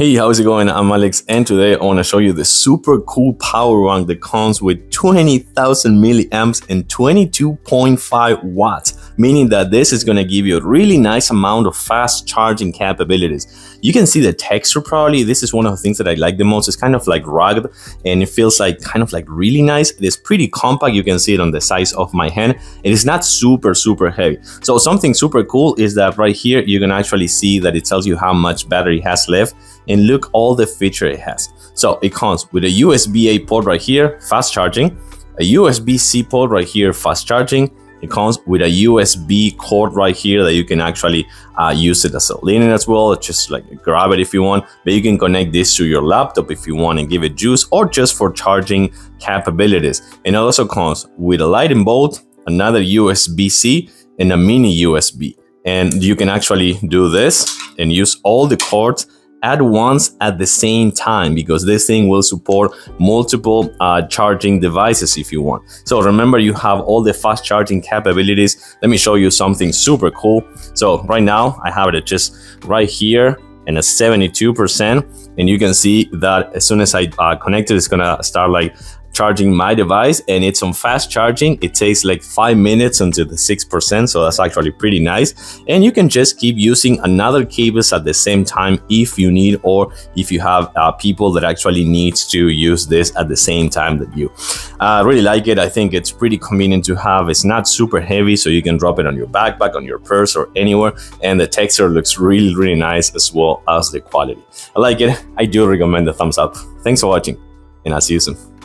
Hey, how's it going? I'm Alex, and today I want to show you the super cool power bank that comes with 20,000 milliamps and 22.5 watts, meaning that this is going to give you a really nice amount of fast charging capabilities. You can see the texture probably. This is one of the things that I like the most. It's kind of like rugged and it feels like kind of like really nice. It is pretty compact. You can see it on the size of my hand. It is not super heavy. So something super cool is that right here you can actually see that it tells you how much battery it has left. And look all the feature it has. So it comes with a USB-A port right here, fast charging, a USB-C port right here, fast charging. It comes with a USB cord right here that you can actually use it as a linen as well, just like grab it if you want, but you can connect this to your laptop if you want and give it juice, or just for charging capabilities. And it also comes with a lightning bolt, another USB-C, and a mini USB. And you can actually do this and use all the cords at once at the same time, because this thing will support multiple charging devices if you want. So remember, you have all the fast charging capabilities. Let me show you something super cool. So right now I have it just right here and a 72%, and you can see that as soon as I connect it, it's gonna start like charging my device, and it's on fast charging. It takes like 5 minutes until the 6%, so that's actually pretty nice. And you can just keep using another cables at the same time if you need, or if you have people that actually needs to use this at the same time that you. Really like it. I think it's pretty convenient to have. It's not super heavy, so you can drop it on your backpack, on your purse, or anywhere. And the texture looks really nice, as well as the quality. I like it. I do recommend the thumbs up. Thanks for watching, and I'll see you soon.